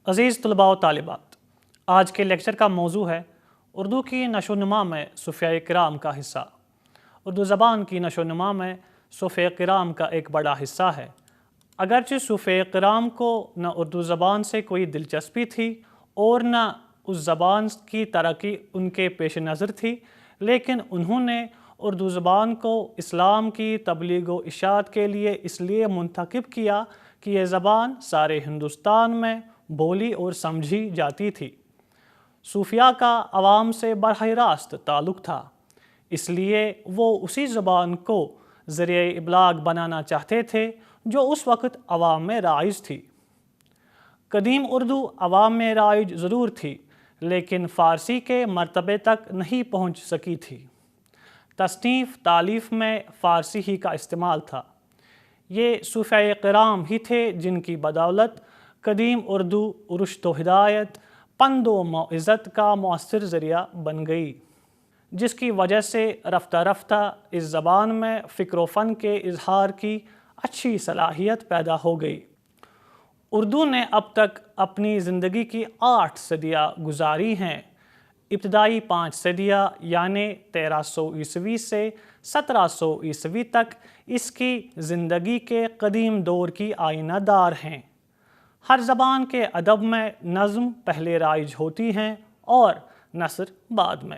عزیز طلباء و طالبات، آج کے لیکچر کا موضوع ہے اردو کی نشو و نما میں صوفیاء کرام کا حصہ۔ اردو زبان کی نشو و نما میں صوفیاء کرام کا ایک بڑا حصہ ہے۔ اگرچہ صوفیاء کرام کو نہ اردو زبان سے کوئی دلچسپی تھی اور نہ اس زبان کی ترقی ان کے پیش نظر تھی، لیکن انہوں نے اردو زبان کو اسلام کی تبلیغ و اشاعت کے لیے اس لیے منتخب کیا کہ یہ زبان سارے ہندوستان میں بولی اور سمجھی جاتی تھی۔ صوفیاء کا عوام سے براہ راست تعلق تھا، اس لیے وہ اسی زبان کو ذریعہ ابلاغ بنانا چاہتے تھے جو اس وقت عوام میں رائج تھی۔ قدیم اردو عوام میں رائج ضرور تھی، لیکن فارسی کے مرتبے تک نہیں پہنچ سکی تھی۔ تصنیف تالیف میں فارسی ہی کا استعمال تھا۔ یہ صوفیاء کرام ہی تھے جن کی بدولت قدیم اردو رشد و ہدایت، پند و موعظت کا مؤثر ذریعہ بن گئی، جس کی وجہ سے رفتہ رفتہ اس زبان میں فکر و فن کے اظہار کی اچھی صلاحیت پیدا ہو گئی۔ اردو نے اب تک اپنی زندگی کی 8 صدیاں گزاری ہیں۔ ابتدائی 5 صدیاں یعنی 1300 عیسوی سے 1700 عیسوی تک اس کی زندگی کے قدیم دور کی آئینہ دار ہیں۔ ہر زبان کے ادب میں نظم پہلے رائج ہوتی ہیں اور نثر بعد میں۔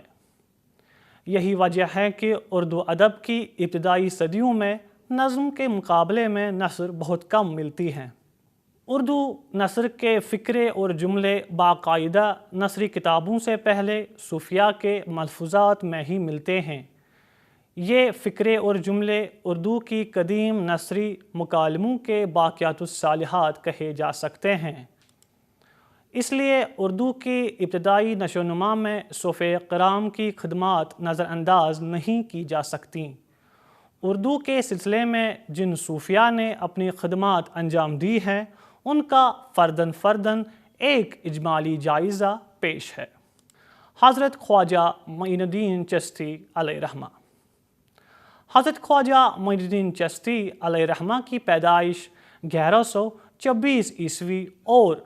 یہی وجہ ہے کہ اردو ادب کی ابتدائی صدیوں میں نظم کے مقابلے میں نثر بہت کم ملتی ہیں۔ اردو نثر کے فقرے اور جملے باقاعدہ نثری کتابوں سے پہلے صوفیاء کے ملفوظات میں ہی ملتے ہیں۔ یہ فقرے اور جملے اردو کی قدیم نثری مکالموں کے باقیات الصالحات کہے جا سکتے ہیں۔ اس لیے اردو کی ابتدائی نشو و نما میں صوفیاء کرام کی خدمات نظر انداز نہیں کی جا سکتیں۔ اردو کے سلسلے میں جن صوفیاء نے اپنی خدمات انجام دی ہیں، ان کا فرداً فرداً ایک اجمالی جائزہ پیش ہے۔ حضرت خواجہ معین الدین چشتی علیہ رحمہ۔ حضرت خواجہ معین الدین چشتی علیہ رحمہ کی پیدائش 1126 عیسوی اور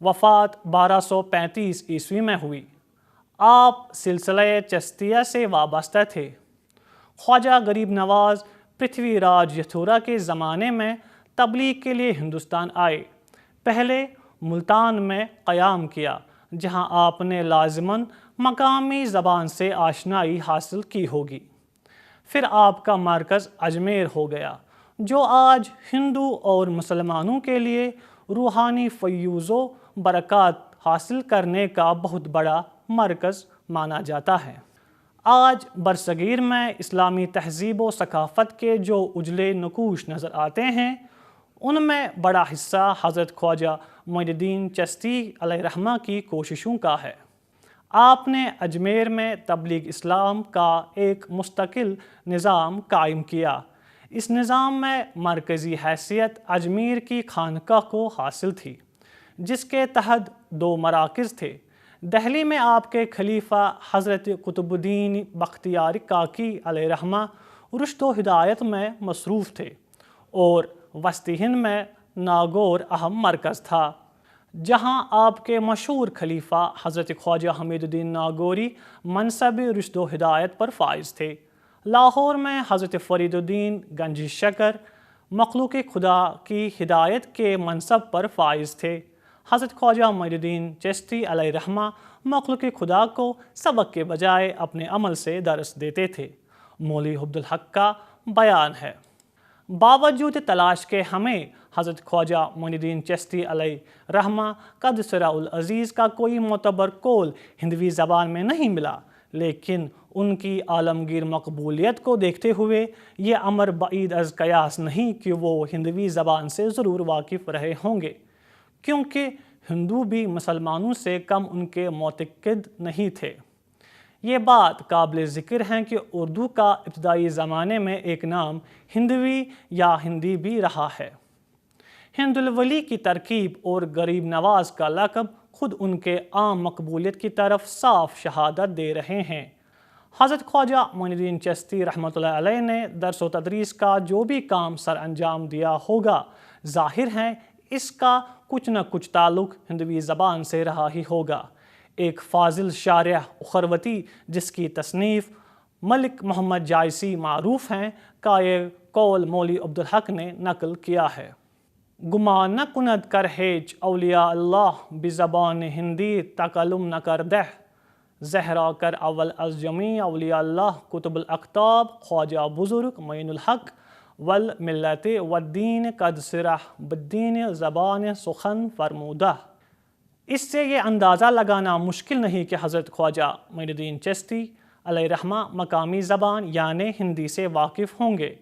وفات 1235 عیسوی میں ہوئی۔ آپ سلسلہ چشتیہ سے وابستہ تھے۔ خواجہ غریب نواز پرتھوی راج یتھورا کے زمانے میں تبلیغ کے لیے ہندوستان آئے۔ پہلے ملتان میں قیام کیا، جہاں آپ نے لازماً مقامی زبان سے آشنائی حاصل کی ہوگی۔ پھر آپ کا مرکز اجمیر ہو گیا، جو آج ہندو اور مسلمانوں کے لیے روحانی فیوض و برکات حاصل کرنے کا بہت بڑا مرکز مانا جاتا ہے۔ آج برصغیر میں اسلامی تہذیب و ثقافت کے جو اجلے نقوش نظر آتے ہیں، ان میں بڑا حصہ حضرت خواجہ معین الدین چشتی علیہ رحمہ کی کوششوں کا ہے۔ آپ نے اجمیر میں تبلیغ اسلام کا ایک مستقل نظام قائم کیا۔ اس نظام میں مرکزی حیثیت اجمیر کی خانقاہ کو حاصل تھی، جس کے تحت 2 مراکز تھے۔ دہلی میں آپ کے خلیفہ حضرت قطب الدین بختیار کاکی علیہ رحمہ رشد و ہدایت میں مصروف تھے، اور وسطی ہند میں ناگور اہم مرکز تھا، جہاں آپ کے مشہور خلیفہ حضرت خواجہ حمید الدین ناگوری منصب رشد و ہدایت پر فائز تھے۔ لاہور میں حضرت فرید الدین گنجی شکر مخلوق خدا کی ہدایت کے منصب پر فائز تھے۔ حضرت خواجہ معین الدین چشتی علیہ رحمہ مخلوق خدا کو سبق کے بجائے اپنے عمل سے درس دیتے تھے۔ مولوی عبدالحق کا بیان ہے: باوجود تلاش کے ہمیں حضرت خواجہ معین الدین چشتی علیہ رحمہ قدس سرہ العزیز کا کوئی معتبر قول ہندوی زبان میں نہیں ملا، لیکن ان کی عالمگیر مقبولیت کو دیکھتے ہوئے یہ امر بعید از قیاس نہیں کہ وہ ہندوی زبان سے ضرور واقف رہے ہوں گے، کیونکہ ہندو بھی مسلمانوں سے کم ان کے معتقد نہیں تھے۔ یہ بات قابل ذکر ہے کہ اردو کا ابتدائی زمانے میں ایک نام ہندوی یا ہندی بھی رہا ہے۔ ہند الولی کی ترکیب اور غریب نواز کا لقب خود ان کے عام مقبولیت کی طرف صاف شہادت دے رہے ہیں۔ حضرت خواجہ معین الدین چشتی رحمۃ اللہ علیہ نے درس و تدریس کا جو بھی کام سر انجام دیا ہوگا، ظاہر ہے اس کا کچھ نہ کچھ تعلق ہندوی زبان سے رہا ہی ہوگا۔ ایک فاضل شارح اخروتی جس کی تصنیف ملک محمد جائسی معروف ہیں کا یہ قول مولوی عبدالحق نے نقل کیا ہے۔ گمان نہ کند کر ہیچ اولیاء اللہ بزبان ہندی تکلم نہ کردہ، زہرا کر اول از جمیع اولیاء اللہ کتب الاقطاب خواجہ بزرگ معین الحق والملت والدین قد صرح بالدین زبان سخن فرمودہ۔ اس سے یہ اندازہ لگانا مشکل نہیں کہ حضرت خواجہ معین الدین چشتی علیہ رحمہ مقامی زبان یعنی ہندی سے واقف ہوں گے،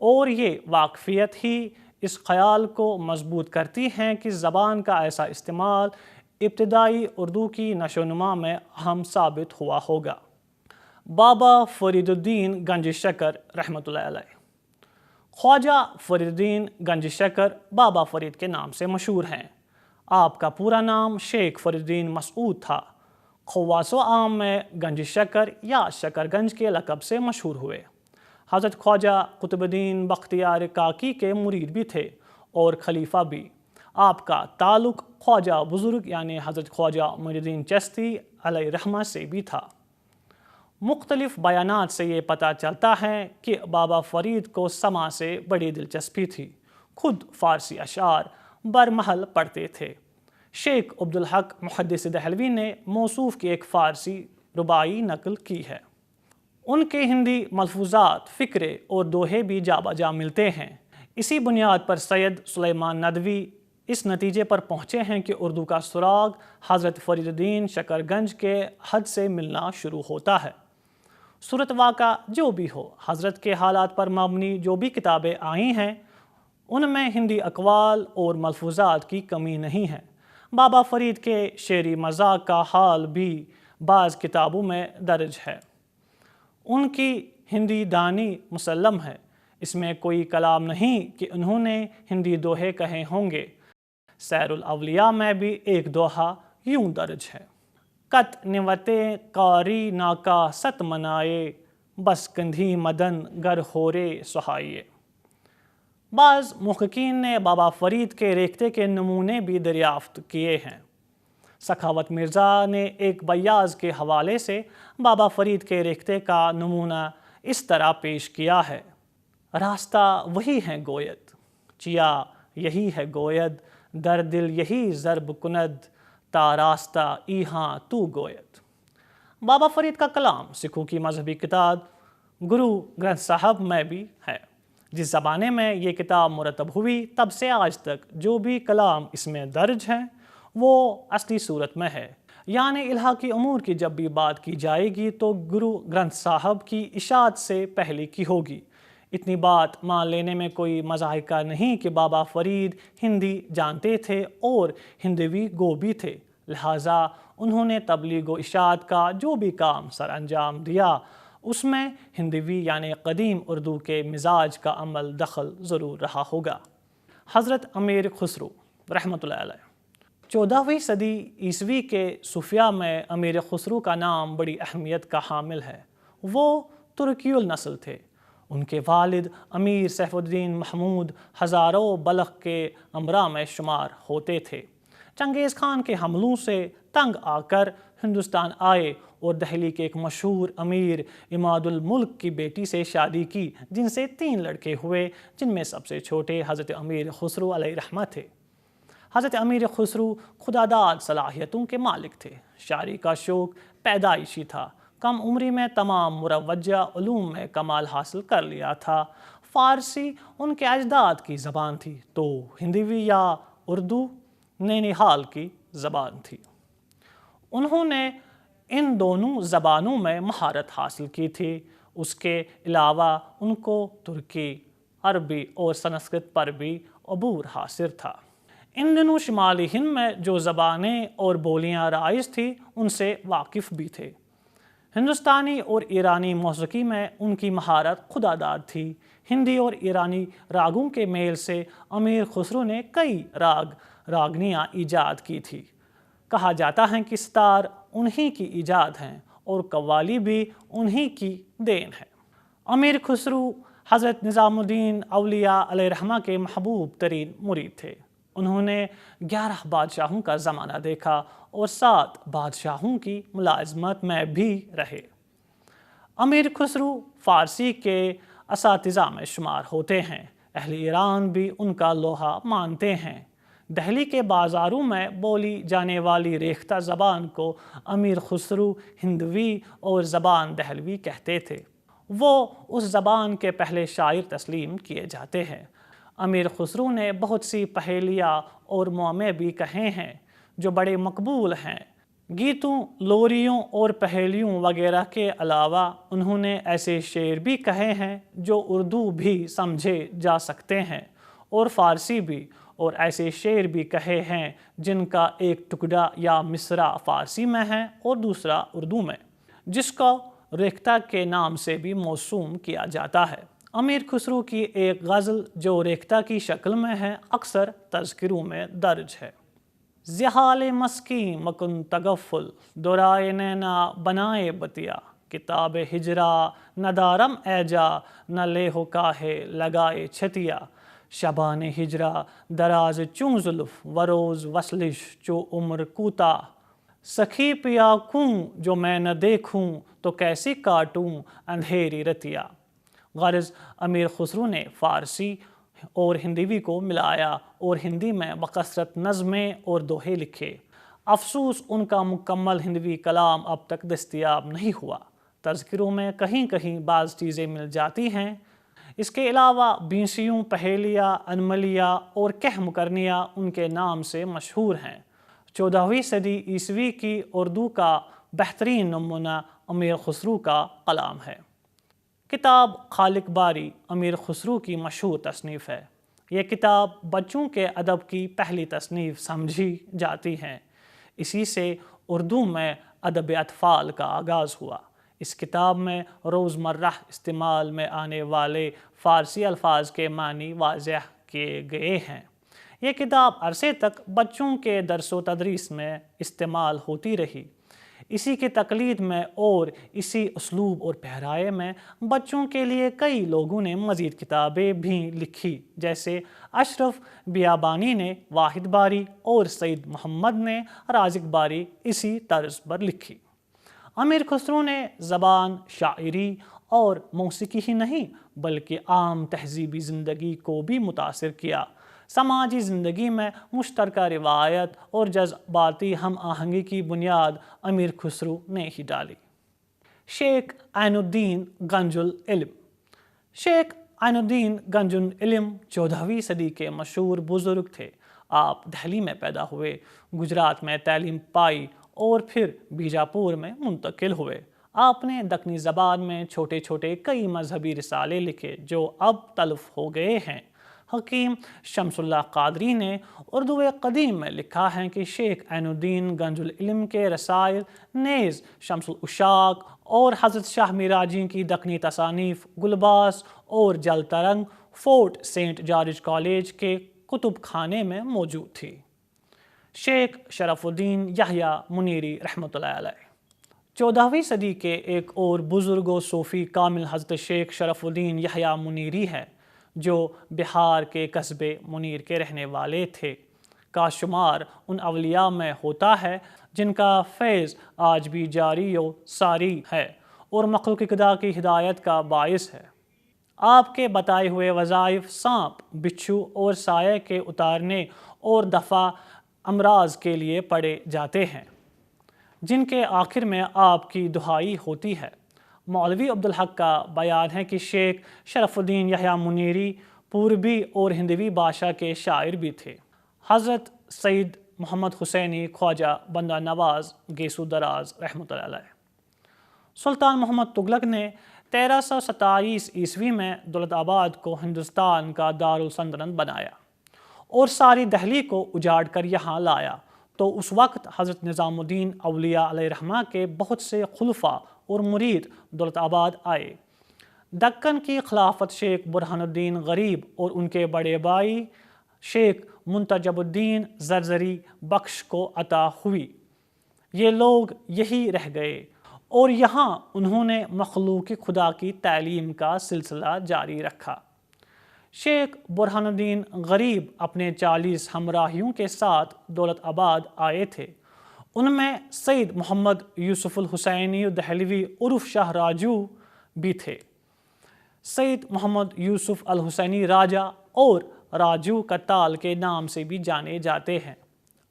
اور یہ واقفیت ہی اس خیال کو مضبوط کرتی ہیں کہ زبان کا ایسا استعمال ابتدائی اردو کی نشو و نما میں اہم ثابت ہوا ہوگا۔ بابا فرید الدین گنج شکر رحمۃ اللہ علیہ۔ خواجہ فرید الدین گنج شکر بابا فرید کے نام سے مشہور ہیں۔ آپ کا پورا نام شیخ فرید الدین مسعود تھا۔ خواص و عام میں گنج شکر یا شکر گنج کے لقب سے مشہور ہوئے۔ حضرت خواجہ قطب الدین بختیار کاکی کے مرید بھی تھے اور خلیفہ بھی۔ آپ کا تعلق خواجہ بزرگ یعنی حضرت خواجہ معین الدین چشتی علیہ رحمہ سے بھی تھا۔ مختلف بیانات سے یہ پتہ چلتا ہے کہ بابا فرید کو سماع سے بڑی دلچسپی تھی، خود فارسی اشعار برمحل پڑھتے تھے۔ شیخ عبدالحق محدث دہلوی نے موصوف کی ایک فارسی رباعی نقل کی ہے۔ ان کے ہندی ملفوظات، فقرے اور دوہے بھی جا بجا ملتے ہیں۔ اسی بنیاد پر سید سلیمان ندوی اس نتیجے پر پہنچے ہیں کہ اردو کا سراغ حضرت فرید الدین شکر گنج کے حد سے ملنا شروع ہوتا ہے۔ صورت واقع جو بھی ہو، حضرت کے حالات پر مبنی جو بھی کتابیں آئی ہیں ان میں ہندی اقوال اور ملفوظات کی کمی نہیں ہے۔ بابا فرید کے شعری مذاق کا حال بھی بعض کتابوں میں درج ہے۔ ان کی ہندی دانی مسلم ہے، اس میں کوئی کلام نہیں کہ انہوں نے ہندی دوہے کہے ہوں گے۔ سیر الاولیاء میں بھی ایک دوہا یوں درج ہے: کت نوتے قاری ناکا ست منائے، بس کندھی مدن گر ہورے سہائیے۔ بعض محققین نے بابا فرید کے ریختے کے نمونے بھی دریافت کیے ہیں۔ سخاوت مرزا نے ایک بیاض کے حوالے سے بابا فرید کے ریختے کا نمونہ اس طرح پیش کیا ہے: راستہ وہی ہے گوید، چیا یہی ہے گوید، در دل یہی ضرب کند، تا راستہ ایہاں تو گوید۔ بابا فرید کا کلام سکھوں کی مذہبی کتاب گرو گرنتھ صاحب میں بھی ہے۔ جس زمانے میں یہ کتاب مرتب ہوئی تب سے آج تک جو بھی کلام اس میں درج ہیں وہ اصلی صورت میں ہے، یعنی الہاقی امور کی جب بھی بات کی جائے گی تو گرو گرنتھ صاحب کی اشاعت سے پہلے کی ہوگی۔ اتنی بات مان لینے میں کوئی مضحکہ نہیں کہ بابا فرید ہندی جانتے تھے اور ہندوی گو بھی تھے، لہٰذا انہوں نے تبلیغ و اشاعت کا جو بھی کام سر انجام دیا اس میں ہندوی یعنی قدیم اردو کے مزاج کا عمل دخل ضرور رہا ہوگا۔ حضرت امیر خسرو رحمۃ اللہ علیہ۔ 14ویں صدی عیسوی کے صوفیاء میں امیر خسرو کا نام بڑی اہمیت کا حامل ہے۔ وہ ترکی النسل تھے۔ ان کے والد امیر سیف الدین محمود ہزاروں بلخ کے امراء میں شمار ہوتے تھے۔ چنگیز خان کے حملوں سے تنگ آ کر ہندوستان آئے اور دہلی کے ایک مشہور امیر عماد الملک کی بیٹی سے شادی کی، جن سے 3 لڑکے ہوئے، جن میں سب سے چھوٹے حضرت امیر خسرو علیہ رحمہ تھے۔ حضرت امیر خسرو خداداد صلاحیتوں کے مالک تھے۔ شاعری کا شوق پیدائشی تھا۔ کم عمری میں تمام مروجہ علوم میں کمال حاصل کر لیا تھا۔ فارسی ان کے اجداد کی زبان تھی تو ہندوی یا اردو نینیحال کی زبان تھی۔ انہوں نے ان دونوں زبانوں میں مہارت حاصل کی تھی۔ اس کے علاوہ ان کو ترکی، عربی اور سنسکرت پر بھی عبور حاصل تھا۔ ان دنوں شمالی ہند میں جو زبانیں اور بولیاں رائج تھیں ان سے واقف بھی تھے۔ ہندوستانی اور ایرانی موسیقی میں ان کی مہارت خداداد تھی۔ ہندی اور ایرانی راگوں کے میل سے امیر خسرو نے کئی راگنیاں ایجاد کی تھی۔ کہا جاتا ہے کہ ستار انہی کی ایجاد ہیں اور قوالی بھی انہی کی دین ہے۔ امیر خسرو حضرت نظام الدین اولیاء علیہ رحمہ کے محبوب ترین مرید تھے۔ انہوں نے 11 بادشاہوں کا زمانہ دیکھا اور 7 بادشاہوں کی ملازمت میں بھی رہے۔ امیر خسرو فارسی کے اساتذہ میں شمار ہوتے ہیں۔ اہل ایران بھی ان کا لوہا مانتے ہیں۔ دہلی کے بازاروں میں بولی جانے والی ریختہ زبان کو امیر خسرو ہندوی اور زبان دہلوی کہتے تھے۔ وہ اس زبان کے پہلے شاعر تسلیم کیے جاتے ہیں۔ امیر خسرو نے بہت سی پہیلیاں اور معمے بھی کہے ہیں جو بڑے مقبول ہیں۔ گیتوں، لوریوں اور پہیلیوں وغیرہ کے علاوہ انہوں نے ایسے شعر بھی کہے ہیں جو اردو بھی سمجھے جا سکتے ہیں اور فارسی بھی، اور ایسے شعر بھی کہے ہیں جن کا ایک ٹکڑا یا مصرع فارسی میں ہے اور دوسرا اردو میں، جس کو ریختہ کے نام سے بھی موسوم کیا جاتا ہے۔ امیر خسرو کی ایک غزل جو ریختہ کی شکل میں ہے اکثر تذکروں میں درج ہے۔ زحال مسکین مکن تغفل دورائے نینا بنائے بتیا، کتاب ہجرا نہ دارم ایجا نہ لیہو کاہے لگائے چھتیا، شبان ہجرا دراز چوں زلف وروز وصلش چو عمر کوتا، سخی پیا کوں جو میں نہ دیکھوں تو کیسی کاٹوں اندھیری رتیا۔ غرض امیر خسرو نے فارسی اور ہندوی کو ملایا اور ہندی میں بکثرت نظمیں اور دوہے لکھے۔ افسوس ان کا مکمل ہندوی کلام اب تک دستیاب نہیں ہوا۔ تذکروں میں کہیں کہیں بعض چیزیں مل جاتی ہیں۔ اس کے علاوہ بینسیوں، پہیلیاں، انملیاں اور کہہ مکرنیاں ان کے نام سے مشہور ہیں۔ 14ویں صدی عیسوی کی اردو کا بہترین نمونہ امیر خسرو کا کلام ہے۔ کتاب خالق باری امیر خسرو کی مشہور تصنیف ہے۔ یہ کتاب بچوں کے ادب کی پہلی تصنیف سمجھی جاتی ہے۔ اسی سے اردو میں ادب اطفال کا آغاز ہوا۔ اس کتاب میں روزمرہ استعمال میں آنے والے فارسی الفاظ کے معنی واضح کیے گئے ہیں۔ یہ کتاب عرصے تک بچوں کے درس و تدریس میں استعمال ہوتی رہی۔ اسی کی تقلید میں اور اسی اسلوب اور پہرائے میں بچوں کے لیے کئی لوگوں نے مزید کتابیں بھی لکھی، جیسے اشرف بیابانی نے واحد باری اور سید محمد نے رازق باری اسی طرز پر لکھی۔ امیر خسرو نے زبان، شاعری اور موسیقی ہی نہیں بلکہ عام تہذیبی زندگی کو بھی متاثر کیا۔ سماجی زندگی میں مشترکہ روایت اور جذباتی ہم آہنگی کی بنیاد امیر خسرو نے ہی ڈالی۔ شیخ عین الدین گنج العلم۔ شیخ عین الدین گنج العلم 14ویں صدی کے مشہور بزرگ تھے۔ آپ دہلی میں پیدا ہوئے، گجرات میں تعلیم پائی اور پھر بیجاپور میں منتقل ہوئے۔ آپ نے دکنی زبان میں چھوٹے چھوٹے کئی مذہبی رسالے لکھے جو اب تلف ہو گئے ہیں۔ حکیم شمس اللہ قادری نے اردو قدیم میں لکھا ہے کہ شیخ عین الدین گنج العلم کے رسائل نیز شمس الاشاق اور حضرت شاہ میراجی کی دکنی تصانیف گلباس اور جل ترنگ فورٹ سینٹ جارج کالج کے کتب خانے میں موجود تھی۔ شیخ شرف الدین یحییٰ منیری رحمۃ اللہ علیہ۔ 14ویں صدی کے ایک اور بزرگ و صوفی کامل حضرت شیخ شرف الدین یحییٰ منیری ہے، جو بہار کے قصبے منیر کے رہنے والے تھے۔ کا شمار ان اولیاء میں ہوتا ہے جن کا فیض آج بھی جاری و ساری ہے اور مخلوق خدا کی ہدایت کا باعث ہے۔ آپ کے بتائے ہوئے وظائف سانپ، بچھو اور سایہ کے اتارنے اور دفع امراض کے لیے پڑھے جاتے ہیں، جن کے آخر میں آپ کی دعائی ہوتی ہے۔ مولوی عبدالحق کا بیان ہے کہ شیخ شرف الدین یحییٰ منیری پوربی اور ہندوی بادشاہ کے شاعر بھی تھے۔ حضرت سید محمد حسینی خواجہ بندہ نواز گیسو دراز رحمۃ اللہ علیہ۔ سلطان محمد تغلق نے 1327 عیسوی میں دولت آباد کو ہندوستان کا دارالسلطنت بنایا اور ساری دہلی کو اجاڑ کر یہاں لایا، تو اس وقت حضرت نظام الدین اولیاء علیہ الرحمہ کے بہت سے خلفاء اور مرید دولت آباد آئے۔ دکن کی خلافت شیخ برہان الدین غریب اور ان کے بڑے بھائی شیخ منتجب الدین زرزری بخش کو عطا ہوئی۔ یہ لوگ یہی رہ گئے اور یہاں انہوں نے مخلوق خدا کی تعلیم کا سلسلہ جاری رکھا۔ شیخ برہان الدین غریب اپنے 40 ہمراہیوں کے ساتھ دولت آباد آئے تھے۔ ان میں سید محمد یوسف الحسینی دہلوی عرف شاہ راجو بھی تھے۔ سید محمد یوسف الحسینی راجہ اور راجو کتال کے نام سے بھی جانے جاتے ہیں۔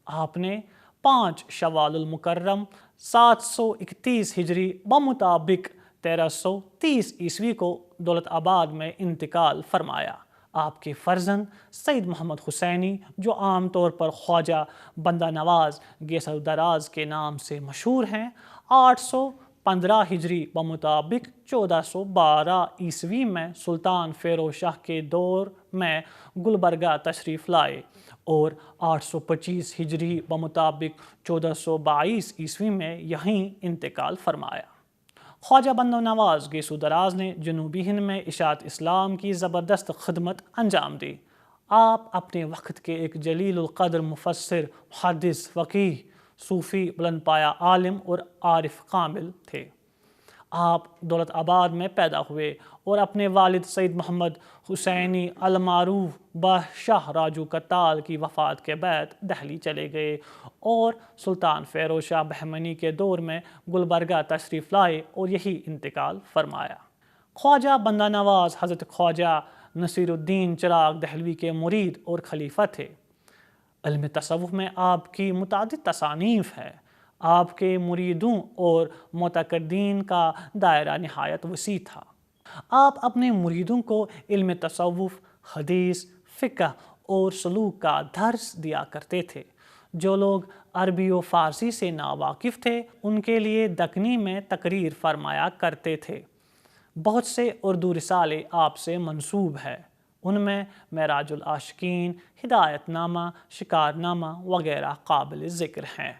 آپ نے 5 شوال المکرم 731 ہجری بمطابق 1330 عیسوی کو دولت آباد میں انتقال فرمایا۔ آپ کے فرزند سید محمد حسینی، جو عام طور پر خواجہ بندہ نواز گیسر دراز کے نام سے مشہور ہیں، 815 ہجری بمطابق 1412 عیسوی میں سلطان فیروز شاہ کے دور میں گلبرگہ تشریف لائے اور 825 ہجری بمطابق 1422 عیسوی میں یہیں انتقال فرمایا۔ خواجہ بندہ نواز گیسو دراز نے جنوبی ہند میں اشاعت اسلام کی زبردست خدمت انجام دی۔ آپ اپنے وقت کے ایک جلیل القدر مفسر، محدث، فقیہ، صوفی، بلند پایہ عالم اور عارف کامل تھے۔ آپ دولت آباد میں پیدا ہوئے اور اپنے والد سید محمد حسینی المعروف بہ شاہ راجو کتال کی وفات کے بعد دہلی چلے گئے اور سلطان فیروز شاہ بہمنی کے دور میں گلبرگہ تشریف لائے اور یہی انتقال فرمایا۔ خواجہ بندہ نواز حضرت خواجہ نصیر الدین چراغ دہلوی کے مرید اور خلیفہ تھے۔ علم تصوف میں آپ کی متعدد تصانیف ہے۔ آپ کے مریدوں اور معتقدین کا دائرہ نہایت وسیع تھا۔ آپ اپنے مریدوں کو علم تصوف، حدیث، فقہ اور سلوک کا درس دیا کرتے تھے۔ جو لوگ عربی و فارسی سے ناواقف تھے ان کے لیے دکنی میں تقریر فرمایا کرتے تھے۔ بہت سے اردو رسالے آپ سے منسوب ہیں۔ ان میں معراج العاشقین، ہدایت نامہ، شکار نامہ وغیرہ قابل ذکر ہیں۔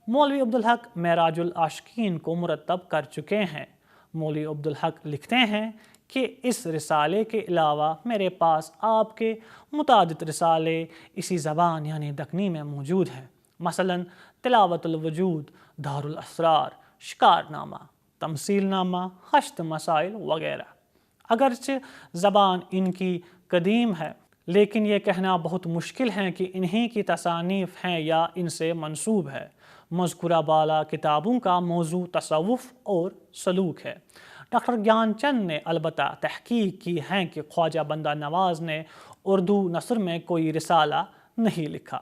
مولوی عبدالحق معراج العاشقین کو مرتب کر چکے ہیں۔ مولوی عبدالحق لکھتے ہیں کہ اس رسالے کے علاوہ میرے پاس آپ کے متعدد رسالے اسی زبان یعنی دکنی میں موجود ہیں، مثلاً تلاوت الوجود، دار الاسرار، شکار نامہ، تمثیل نامہ، 8 مسائل وغیرہ۔ اگرچہ زبان ان کی قدیم ہے لیکن یہ کہنا بہت مشکل ہے کہ انہی کی تصانیف ہیں یا ان سے منسوب ہے۔ مذکورہ بالا کتابوں کا موضوع تصوف اور سلوک ہے۔ ڈاکٹر گیان چند نے البتہ تحقیق کی ہے کہ خواجہ بندہ نواز نے اردو نثر میں کوئی رسالہ نہیں لکھا۔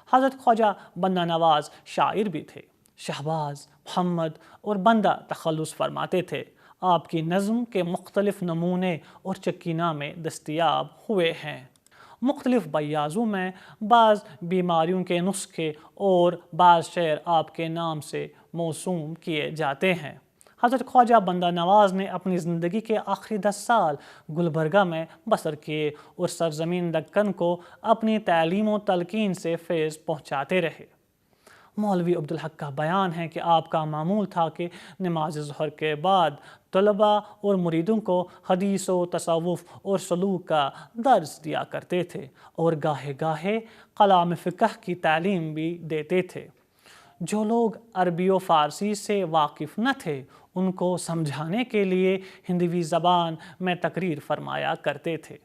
حضرت خواجہ بندہ نواز شاعر بھی تھے۔ شہباز، محمد اور بندہ تخلص فرماتے تھے۔ آپ کی نظم کے مختلف نمونے اور چکی نامے دستیاب ہوئے ہیں۔ مختلف بیاضوں میں بعض بیماریوں کے نسخے اور بعض شعر آپ کے نام سے موسوم کیے جاتے ہیں۔ حضرت خواجہ بندہ نواز نے اپنی زندگی کے آخری 10 سال گلبرگہ میں بسر کیے اور سرزمین دکن کو اپنی تعلیم و تلقین سے فیض پہنچاتے رہے۔ مولوی عبدالحق کا بیان ہے کہ آپ کا معمول تھا کہ نماز ظہر کے بعد طلباء اور مریدوں کو حدیث و تصوف اور سلوک کا درس دیا کرتے تھے اور گاہے گاہے کلام فقہ کی تعلیم بھی دیتے تھے۔ جو لوگ عربی و فارسی سے واقف نہ تھے ان کو سمجھانے کے لیے ہندوی زبان میں تقریر فرمایا کرتے تھے۔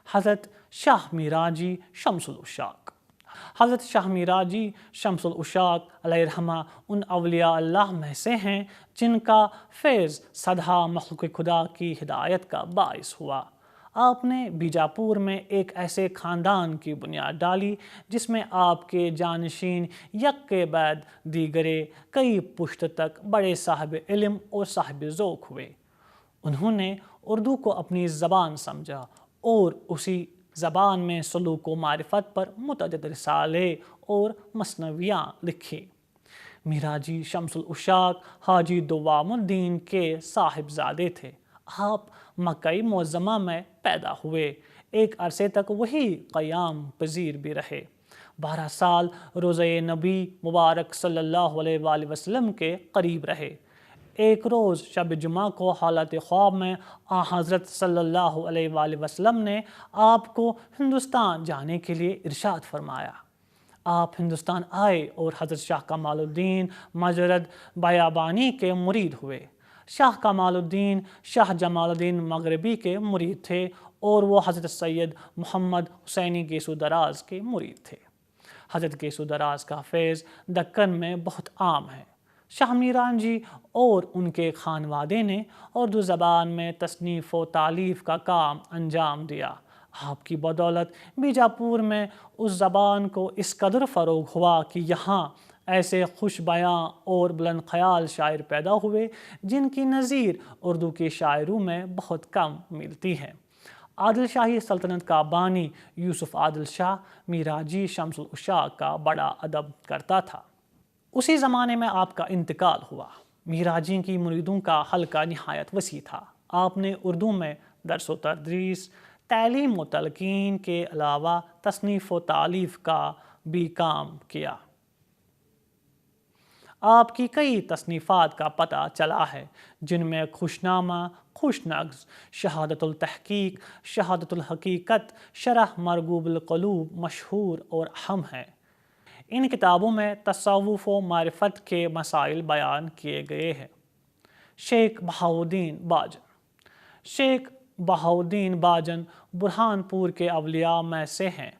حضرت شاہ میراجی شمس العشاق۔ حضرت شاہ میراجی شمس العشاق علیہ رحمہ ان اولیاء اللہ میں سے ہیں جن کا فیض صدہا مخلوق خدا کی ہدایت کا باعث ہوا۔ آپ نے بیجاپور میں ایک ایسے خاندان کی بنیاد ڈالی جس میں آپ کے جانشین یک کے بعد دیگرے کئی پشت تک بڑے صاحب علم اور صاحب ذوق ہوئے۔ انہوں نے اردو کو اپنی زبان سمجھا اور اسی زبان میں سلوک و معرفت پر متعدد رسالے اور مثنویاں لکھی۔ میراجی شمس العشاق حاجی دوام الدین کے صاحبزادے تھے۔ آپ مکہ معظمہ میں پیدا ہوئے۔ ایک عرصے تک وہی قیام پذیر بھی رہے۔ 12 سال روضہ نبی مبارک صلی اللہ علیہ وآلہ وسلم کے قریب رہے۔ ایک روز شب جمعہ کو حالت خواب میں حضرت صلی اللہ علیہ وآلہ وسلم نے آپ کو ہندوستان جانے کے لیے ارشاد فرمایا۔ آپ ہندوستان آئے اور حضرت شاہ کمال الدین مجرد بیابانی کے مرید ہوئے۔ شاہ کمال الدین شاہ جمال الدین مغربی کے مرید تھے اور وہ حضرت سید محمد حسینی گیسو دراز کے مرید تھے۔ حضرت گیسو دراز کا فیض دکن میں بہت عام ہے۔ شاہ میران جی اور ان کے خانوادے نے اردو زبان میں تصنیف و تالیف کا کام انجام دیا۔ آپ کی بدولت بیجاپور میں اس زبان کو اس قدر فروغ ہوا کہ یہاں ایسے خوش بیاں اور بلند خیال شاعر پیدا ہوئے جن کی نظیر اردو کے شاعروں میں بہت کم ملتی ہے۔ عادل شاہی سلطنت کا بانی یوسف عادل شاہ میراجی شمس العشاق کا بڑا ادب کرتا تھا۔ اسی زمانے میں آپ کا انتقال ہوا۔ میراجی کی مریدوں کا حلقہ نہایت وسیع تھا۔ آپ نے اردو میں درس و تدریس، تعلیم و تلقین کے علاوہ تصنیف و تالیف کا بھی کام کیا۔ آپ کی کئی تصنیفات کا پتہ چلا ہے جن میں خوش نامہ، خوش نغز، شہادت التحقیق، شہادت الحقیقت، شرح مرغوب القلوب مشہور اور اہم ہیں۔ ان کتابوں میں تصوف و معرفت کے مسائل بیان کیے گئے ہیں۔ شیخ بہاؤالدین باجن شیخ بہاؤالدین باجن برہان پور کے اولیاء میں سے ہیں۔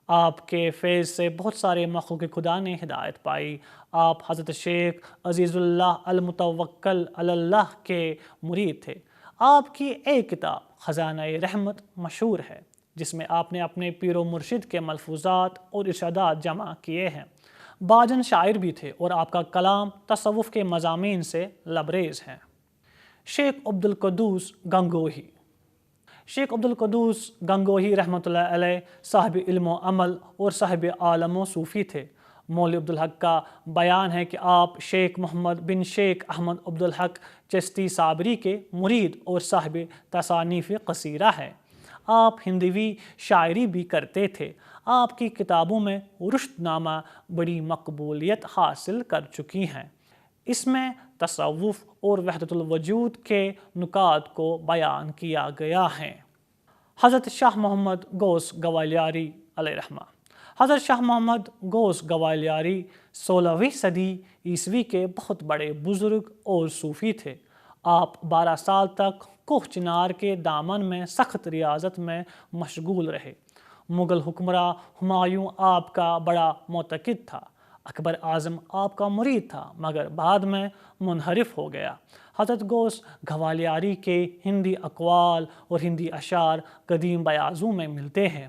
آپ کے فیض سے بہت سارے مخلوق خدا نے ہدایت پائی۔ آپ حضرت شیخ عزیز اللہ المتوکل علی اللہ کے مرید تھے۔ آپ کی ایک کتاب خزانہ رحمت مشہور ہے جس میں آپ نے اپنے پیر و مرشد کے ملفوظات اور ارشادات جمع کیے ہیں۔ باجن شاعر بھی تھے اور آپ کا کلام تصوف کے مضامین سے لبریز ہیں۔ شیخ عبدالقدوس گنگوہی شیخ عبدالقدوس گنگوہی رحمۃ اللہ علیہ صاحب علم و عمل اور صاحب عالم و صوفی تھے۔ مولوی عبدالحق کا بیان ہے کہ آپ شیخ محمد بن شیخ احمد عبدالحق چشتی صابری کے مرید اور صاحب تصانیف قصیرہ ہیں۔ آپ ہندوی شاعری بھی کرتے تھے۔ آپ کی کتابوں میں رشد نامہ بڑی مقبولیت حاصل کر چکی ہیں۔ اس میں تصوف اور وحدت الوجود کے نکات کو بیان کیا گیا ہے۔ حضرت شاہ محمد غوث گوالیاری علیہ رحمہ حضرت شاہ محمد غوث گوالیاری 16ویں صدی عیسوی کے بہت بڑے بزرگ اور صوفی تھے۔ آپ 12 سال تک کوہ چنار کے دامن میں سخت ریاضت میں مشغول رہے۔ مغل حکمراں ہمایوں آپ کا بڑا معتقد تھا۔ اکبر اعظم آپ کا مرید تھا مگر بعد میں منحرف ہو گیا۔ حضرت غوث گوالیاری کے ہندی اقوال اور ہندی اشعار قدیم بیاضوں میں ملتے ہیں۔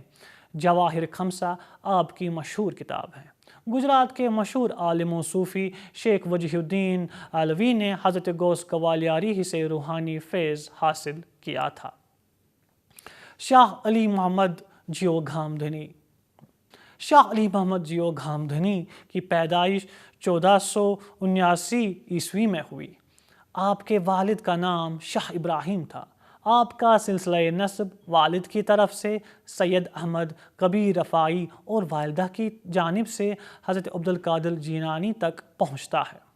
جواہر خمسہ آپ کی مشہور کتاب ہے۔ گجرات کے مشہور عالم و صوفی شیخ وجیہ الدین علوی نے حضرت غوث گوالیاری ہی سے روحانی فیض حاصل کیا تھا۔ شاہ علی محمد جیو گھامدھنی شاہ علی محمد جیو گھامدھنی کی پیدائش 1479 عیسوی میں ہوئی۔ آپ کے والد کا نام شاہ ابراہیم تھا۔ آپ کا سلسلہ نسب والد کی طرف سے سید احمد کبیر رفاعی اور والدہ کی جانب سے حضرت عبدالقادر جیلانی تک پہنچتا ہے۔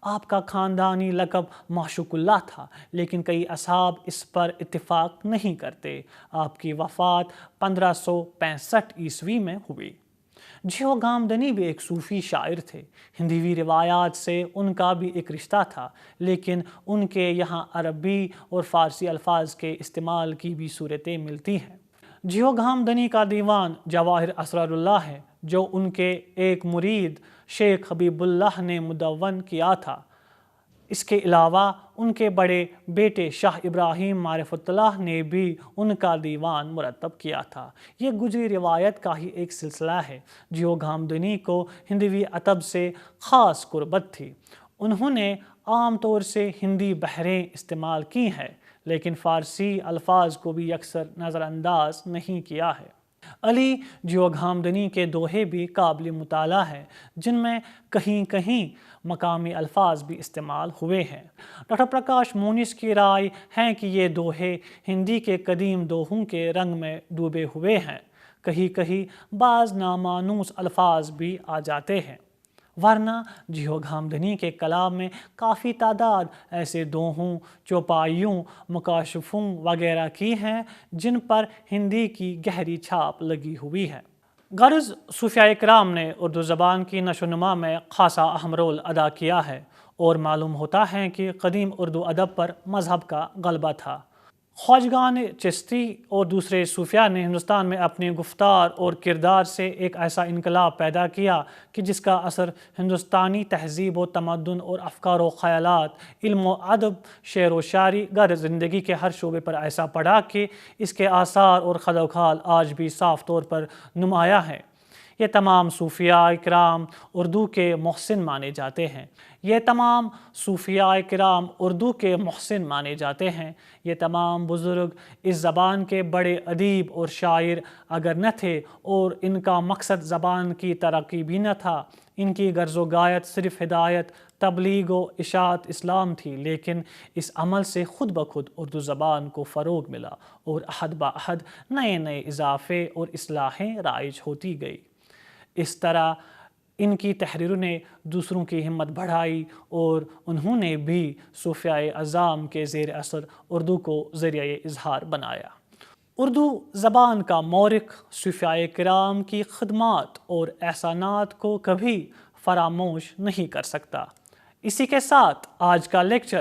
آپ کا خاندانی لقب معشوق اللہ تھا لیکن کئی اصحاب اس پر اتفاق نہیں کرتے۔ آپ کی وفات 1565 عیسوی میں ہوئی۔ جیو گھامدھنی بھی ایک صوفی شاعر تھے۔ ہندوی روایات سے ان کا بھی ایک رشتہ تھا لیکن ان کے یہاں عربی اور فارسی الفاظ کے استعمال کی بھی صورتیں ملتی ہیں۔ جیو گھامدھنی کا دیوان جواہر اسرار اللہ ہے جو ان کے ایک مرید شیخ حبیب اللہ نے مدون کیا تھا۔ اس کے علاوہ ان کے بڑے بیٹے شاہ ابراہیم معرفت اللہ نے بھی ان کا دیوان مرتب کیا تھا۔ یہ گجری روایت کا ہی ایک سلسلہ ہے۔ جیو گھامدھنی کو ہندوی ادب سے خاص قربت تھی۔ انہوں نے عام طور سے ہندی بحریں استعمال کی ہیں لیکن فارسی الفاظ کو بھی اکثر نظر انداز نہیں کیا ہے۔ علی جیو گھامدھنی کے دوہے بھی قابل مطالعہ ہیں جن میں کہیں کہیں مقامی الفاظ بھی استعمال ہوئے ہیں۔ ڈاکٹر پرکاش مونس کی رائے ہے کہ یہ دوہے ہندی کے قدیم دوہوں کے رنگ میں ڈوبے ہوئے ہیں۔ کہیں کہیں بعض نامانوس الفاظ بھی آ جاتے ہیں، ورنہ جیو گھامدھنی کے کلام میں کافی تعداد ایسے دوہوں، چوپائیوں، مکاشفوں وغیرہ کی ہیں جن پر ہندی کی گہری چھاپ لگی ہوئی ہے۔ غرض صوفیاء کرام نے اردو زبان کی نشو و نما میں خاصا اہم رول ادا کیا ہے اور معلوم ہوتا ہے کہ قدیم اردو ادب پر مذہب کا غلبہ تھا۔ خواجگان چشتی اور دوسرے صوفیاء نے ہندوستان میں اپنے گفتار اور کردار سے ایک ایسا انقلاب پیدا کیا کہ جس کا اثر ہندوستانی تہذیب و تمدن اور افکار و خیالات، علم و ادب، شعر و شاعری، غرض زندگی کے ہر شعبے پر ایسا پڑا کہ اس کے آثار اور خد و خال آج بھی صاف طور پر نمایاں ہیں۔ یہ تمام صوفیاء کرام اردو کے محسن مانے جاتے ہیں۔ یہ تمام صوفیاء کرام اردو کے محسن مانے جاتے ہیں۔ یہ تمام بزرگ اس زبان کے بڑے ادیب اور شاعر اگر نہ تھے اور ان کا مقصد زبان کی ترقی بھی نہ تھا، ان کی غرض و غایت صرف ہدایت، تبلیغ و اشاعت اسلام تھی، لیکن اس عمل سے خود بخود اردو زبان کو فروغ ملا اور عہد بعہد نئے نئے اضافے اور اصلاحیں رائج ہوتی گئی۔ اس طرح ان کی تحریروں نے دوسروں کی ہمت بڑھائی اور انہوں نے بھی صوفیاء اعظام کے زیر اثر اردو کو ذریعہ اظہار بنایا۔ اردو زبان کا مورخ صوفیاء کرام کی خدمات اور احسانات کو کبھی فراموش نہیں کر سکتا۔ اسی کے ساتھ آج کا لیکچر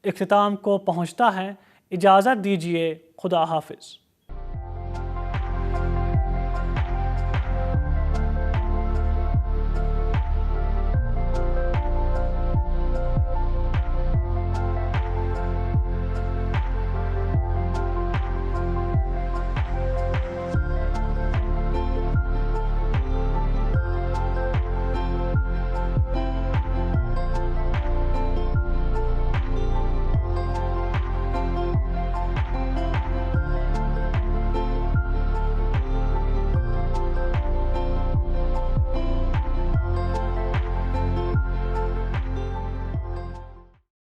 اختتام کو پہنچتا ہے۔ اجازت دیجیے، خدا حافظ۔